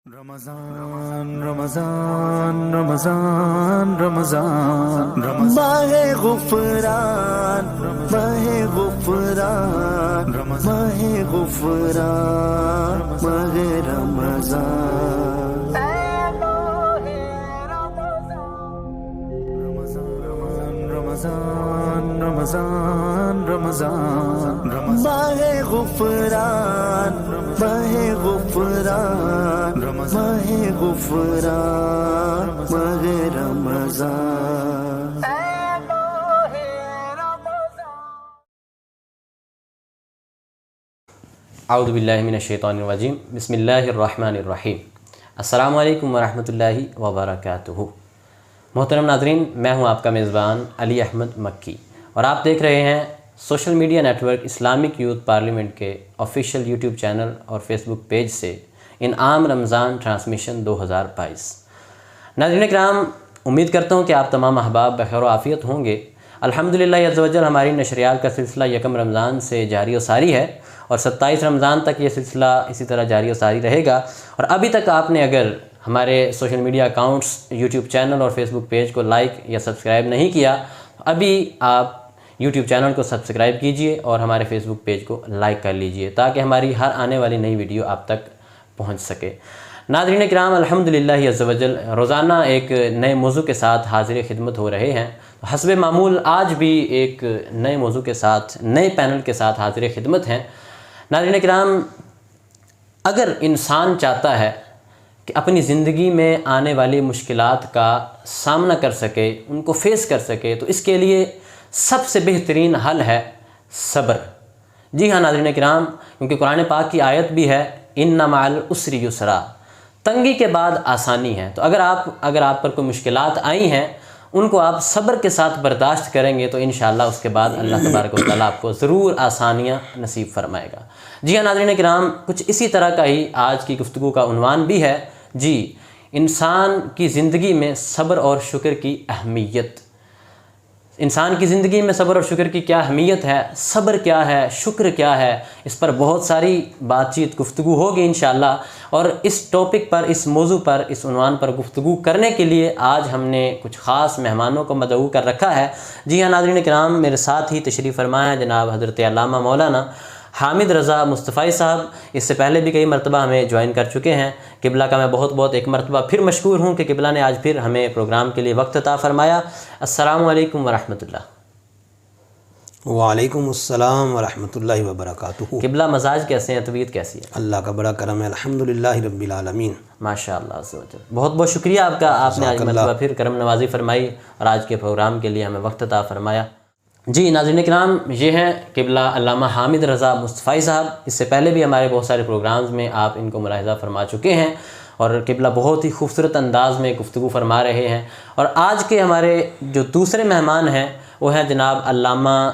رمضان رمضان رمضان رمضان ماہ غفران ماہ غفران ماہ غفران ماہ رمضان رمضان رمضان رمضان ماہ غفران ماہ غفران ماہ غفران ماہ رمضان اعوذ باللہ من الشیطان الرجیم بسم اللہ الرحمن الرحیم السلام علیکم ورحمۃ اللہ وبرکاتہ۔ محترم ناظرین، میں ہوں آپ کا میزبان علی احمد مکی اور آپ دیکھ رہے ہیں social media network Islamic youth parliament کے آفیشیل یوٹیوب چینل اور فیس بک پیج سے انعام رمضان ٹرانسمیشن 2022۔ ناظرین کرام، امید کرتا ہوں کہ آپ تمام احباب بخیر و عافیت ہوں گے۔ الحمدللہ عز و جل ہماری نشریات کا سلسلہ یکم رمضان سے جاری و ساری ہے اور 27 رمضان تک یہ سلسلہ اسی طرح جاری و ساری رہے گا۔ اور ابھی تک آپ نے اگر ہمارے social media accounts, YouTube channel اور فیس بک پیج کو لائک یا سبسکرائب نہیں کیا تو ابھی آپ یوٹیوب چینل کو سبسکرائب کیجئے اور ہمارے فیس بک پیج کو لائک کر لیجئے تاکہ ہماری ہر آنے والی نئی ویڈیو آپ تک پہنچ سکے۔ ناظرین کرام، الحمدللہ عز و جل روزانہ ایک نئے موضوع کے ساتھ حاضر خدمت ہو رہے ہیں۔ حسب معمول آج بھی ایک نئے موضوع کے ساتھ، نئے پینل کے ساتھ حاضر خدمت ہیں۔ ناظرین کرام، اگر انسان چاہتا ہے کہ اپنی زندگی میں آنے والی مشکلات کا سامنا کر سکے، ان کو فیس کر سکے، تو اس کے لیے سب سے بہترین حل ہے صبر۔ جی ہاں ناظرین کرام، کیونکہ قرآن پاک کی آیت بھی ہے ان مع العسر یسرا، تنگی کے بعد آسانی ہے۔ تو اگر آپ پر کوئی مشکلات آئی ہیں، ان کو آپ صبر کے ساتھ برداشت کریں گے تو انشاءاللہ اس کے بعد اللہ تبارک و تعالیٰ آپ کو ضرور آسانیاں نصیب فرمائے گا۔ جی ہاں ناظرین کرام، کچھ اسی طرح کا ہی آج کی گفتگو کا عنوان بھی ہے، جی، انسان کی زندگی میں صبر اور شکر کی اہمیت۔ انسان کی زندگی میں صبر اور شکر کی کیا اہمیت ہے، صبر کیا ہے، شکر کیا ہے، اس پر بہت ساری بات چیت گفتگو ہوگی انشاءاللہ۔ اور اس ٹاپک پر، اس موضوع پر، اس عنوان پر گفتگو کرنے کے لیے آج ہم نے کچھ خاص مہمانوں کو مدعو کر رکھا ہے۔ جی ہاں ناظرین کرام، میرے ساتھ ہی تشریف فرما ہے جناب حضرت علامہ مولانا حامد رضا مصطفی صاحب۔ اس سے پہلے بھی کئی مرتبہ ہمیں جوائن کر چکے ہیں۔ قبلہ کا میں بہت بہت ایک مرتبہ پھر مشکور ہوں کہ قبلہ نے آج پھر ہمیں پروگرام کے لیے وقت عطا فرمایا۔ السلام علیکم ورحمۃ اللہ۔ وعلیکم السلام ورحمۃ اللہ وبرکاتہ۔ قبلہ مزاج کیسے ہیں، طبیعت کیسی ہے؟ اللہ کا بڑا کرم ہے، الحمدللہ رب العالمین۔ ماشاء اللہ عز و جل، بہت بہت شکریہ آپ کا، آپ نے آج مرتبہ پھر کرم نوازی فرمائی اور آج کے پروگرام کے لیے ہمیں وقت عطا فرمایا۔ جی ناظرین کرام، یہ ہیں قبلہ علامہ حامد رضا مصطفی صاحب۔ اس سے پہلے بھی ہمارے بہت سارے پروگرامز میں آپ ان کو ملاحظہ فرما چکے ہیں اور قبلہ بہت ہی خوبصورت انداز میں گفتگو فرما رہے ہیں۔ اور آج کے ہمارے جو دوسرے مہمان ہیں وہ ہیں جناب علامہ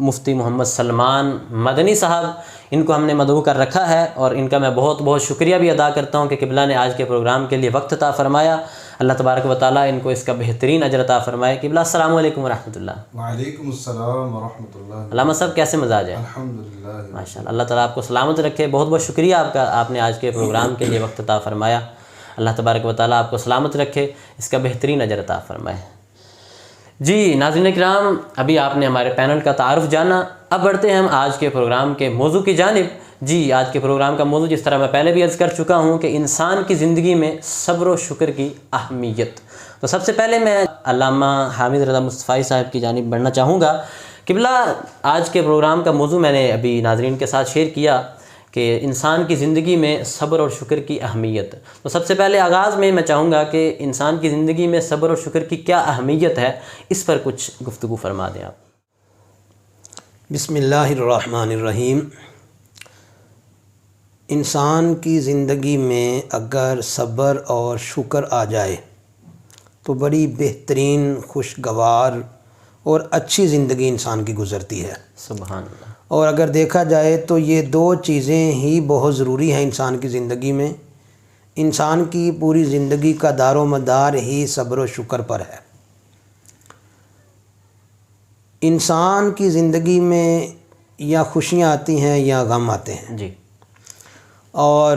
مفتی محمد سلمان مدنی صاحب۔ ان کو ہم نے مدعو کر رکھا ہے اور ان کا میں بہت بہت شکریہ بھی ادا کرتا ہوں کہ قبلہ نے آج کے پروگرام کے لیے وقت عطا فرمایا۔ اللہ تبارک و تعالیٰ ان کو اس کا بہترین اجر عطا فرمائے۔ قبلہ السلام علیکم ورحمۃ اللہ۔ وعلیکم السلام ورحمۃ اللہ۔ علامہ صاحب کیسے مزاج ہے؟ الحمدللہ ماشاء اللہ، اللہ تعالیٰ آپ کو سلامت رکھے۔ بہت بہت شکریہ آپ کا، آپ نے آج کے پروگرام کے لیے وقت عطا فرمایا۔ اللہ تبارک و تعالیٰ آپ کو سلامت رکھے، اس کا بہترین اجر عطا فرمائے۔ جی ناظرین کرام، ابھی آپ نے ہمارے پینل کا تعارف جانا، اب بڑھتے ہیں ہم آج کے پروگرام کے موضوع کی جانب۔ جی، آج کے پروگرام کا موضوع جس طرح میں پہلے بھی عرض کر چکا ہوں کہ انسان کی زندگی میں صبر و شکر کی اہمیت۔ تو سب سے پہلے میں علامہ حامد رضا مصطفی صاحب کی جانب بڑھنا چاہوں گا۔ قبلہ، آج کے پروگرام کا موضوع میں نے ابھی ناظرین کے ساتھ شیئر کیا کہ انسان کی زندگی میں صبر اور شکر کی اہمیت۔ تو سب سے پہلے آغاز میں چاہوں گا کہ انسان کی زندگی میں صبر اور شکر کی کیا اہمیت ہے، اس پر کچھ گفتگو فرما دیں آپ۔ بسم اللہ الرحمن الرحیم۔ انسان کی زندگی میں اگر صبر اور شکر آ جائے تو بڑی بہترین، خوشگوار اور اچھی زندگی انسان کی گزرتی ہے۔ سبحان اللہ۔ اور اگر دیکھا جائے تو یہ دو چیزیں ہی بہت ضروری ہیں انسان کی زندگی میں۔ انسان کی پوری زندگی کا دار و مدار ہی صبر و شکر پر ہے۔ انسان کی زندگی میں یا خوشیاں آتی ہیں یا غم آتے ہیں، جی، اور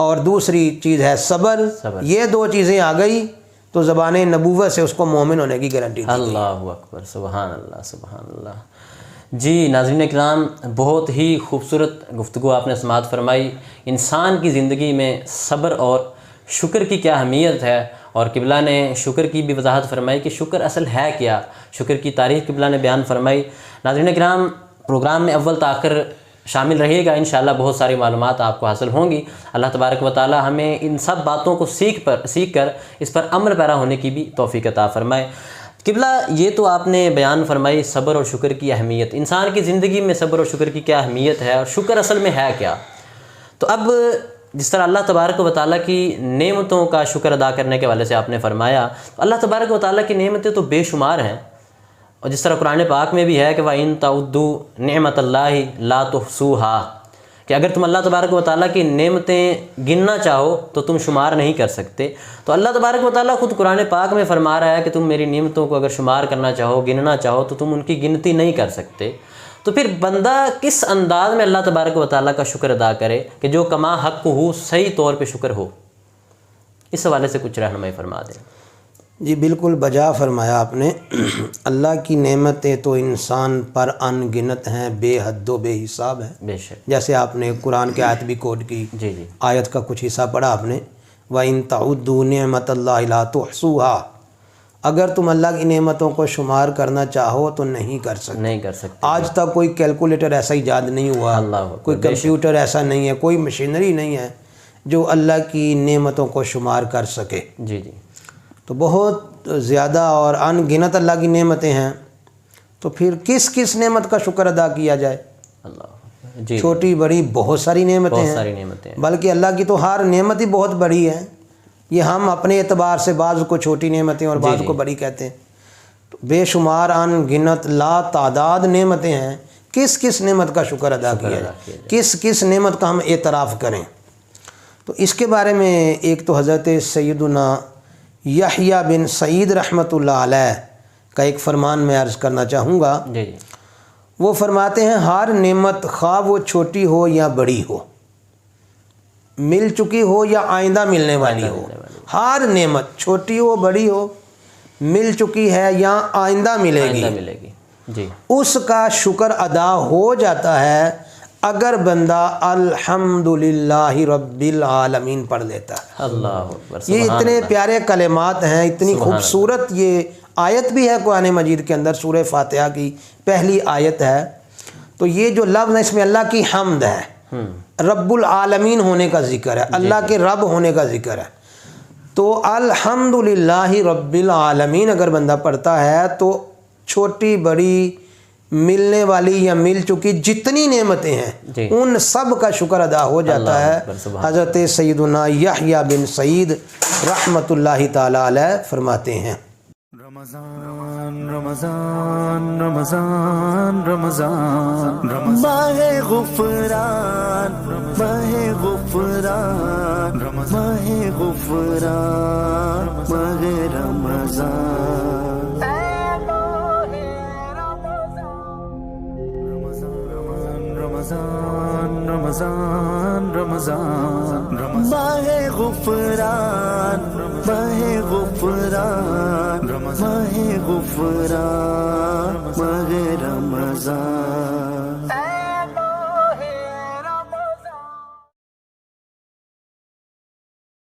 اور دوسری چیز ہے صبر. یہ دو چیزیں آ گئی تو زبان نبوت سے اس کو مومن ہونے کی گارنٹی دی. اللہ اکبر، سبحان اللہ سبحان اللہ. جی ناظرین کرام، بہت ہی خوبصورت گفتگو آپ نے سماعت فرمائی. انسان کی زندگی میں صبر اور شکر کی کیا اہمیت ہے، اور قبلہ نے شکر کی بھی وضاحت فرمائی کہ شکر اصل ہے کیا، شکر کی تاریخ قبلہ نے بیان فرمائی. ناظرین کرام، پروگرام میں اول تاخر شامل رہیے گا، انشاءاللہ بہت ساری معلومات آپ کو حاصل ہوں گی. اللہ تبارک و تعالی ہمیں ان سب باتوں کو سیکھ کر اس پر عمل پیرا ہونے کی بھی توفیق عطا فرمائے. قبلہ یہ تو آپ نے بیان فرمائی صبر اور شکر کی اہمیت، انسان کی زندگی میں صبر اور شکر کی کیا اہمیت ہے، اور شکر اصل میں ہے کیا. تو اب جس طرح اللہ تبارک و تعالیٰ کی نعمتوں کا شکر ادا کرنے کے حوالے سے آپ نے فرمایا، تو اللہ تبارک و تعالیٰ کی نعمتیں تو بے شمار ہیں، اور جس طرح قرآن پاک میں بھی ہے کہ وَإِن تَعُدُّوا نِعْمَةَ اللَّهِ لَا تُحْصُوهَا، کہ اگر تم اللہ تبارک و تعالیٰ کی نعمتیں گننا چاہو تو تم شمار نہیں کر سکتے. تو اللہ تبارک و تعالیٰ خود قرآن پاک میں فرما رہا ہے کہ تم میری نعمتوں کو اگر شمار کرنا چاہو، گننا چاہو، تو تم ان کی گنتی نہیں کر سکتے. تو پھر بندہ کس انداز میں اللہ تبارک و تعالیٰ کا شکر ادا کرے کہ جو کما حق ہو صحیح طور پہ شکر ہو، اس حوالے سے کچھ رہنمائی فرما دیں. جی بالکل بجا فرمایا آپ نے. اللہ کی نعمتیں تو انسان پر ان گنت ہیں، بے حد و بے حساب ہیں. بے شک. جیسے آپ نے قرآن کی آیت بھی کوٹ کی، جی آیت کا کچھ حصہ پڑھا آپ نے، وَإِن تَعُدُّوا نِعْمَةَ اللَّهِ لَا تُحْصُوهَا، اگر تم اللہ کی نعمتوں کو شمار کرنا چاہو تو نہیں کر سکتے. آج تک کوئی کیلکولیٹر ایسا ایجاد نہیں ہوا، کوئی کمپیوٹر ایسا نہیں ہے، کوئی مشینری نہیں ہے جو اللہ کی نعمتوں کو شمار کر سکے. جی تو بہت زیادہ اور ان گنت اللہ کی نعمتیں ہیں. تو پھر کس کس نعمت کا شکر ادا کیا جائے؟ اللہ چھوٹی بڑی بہت ساری نعمتیں ہیں، بلکہ اللہ کی تو ہر نعمت ہی بہت بڑی ہے. یہ ہم اپنے اعتبار سے بعض کو چھوٹی نعمتیں اور بعض کو بڑی کہتے ہیں. تو بے شمار ان گنت لا تعداد نعمتیں ہیں. کس کس نعمت کا شکر ادا کیا ہے، کس کس نعمت کا ہم اعتراف کریں. تو اس کے بارے میں ایک تو حضرت سیدنا یحییٰ بن سعید رحمۃ اللہ علیہ کا ایک فرمان میں عرض کرنا چاہوں گا. وہ فرماتے ہیں ہر نعمت خواہ وہ چھوٹی ہو یا بڑی ہو، مل چکی ہو یا آئندہ ملنے والی ہو، ہر نعمت چھوٹی ہو بڑی ہو، مل چکی ہے یا آئندہ ملے گی، اس کا شکر ادا ہو جاتا ہے اگر بندہ الحمدللہ رب العالمین پڑھ لیتا ہے. اللہ اکبر. یہ اتنے پیارے کلمات ہیں، اتنی خوبصورت یہ آیت بھی ہے قرآن مجید کے اندر، سورہ فاتحہ کی پہلی آیت ہے. تو یہ جو لفظ ہے اس میں اللہ کی حمد ہے، رب العالمین ہونے کا ذکر ہے، اللہ کے رب ہونے کا ذکر ہے. تو الحمدللہ رب العالمین اگر بندہ پڑھتا ہے تو چھوٹی بڑی ملنے والی یا مل چکی جتنی نعمتیں ہیں ان سب کا شکر ادا ہو جاتا ہے. حضرت سیدنا یحییٰ بن سعید رحمۃ اللہ تعالی علیہ فرماتے ہیں رمضان رمضان رمضان رمضان ماہ غفران ماہ غفران ماہ غفران ماہ رمضان رمضان رمضان رمضان ماہ غفران ماہ غفران ماہ غفران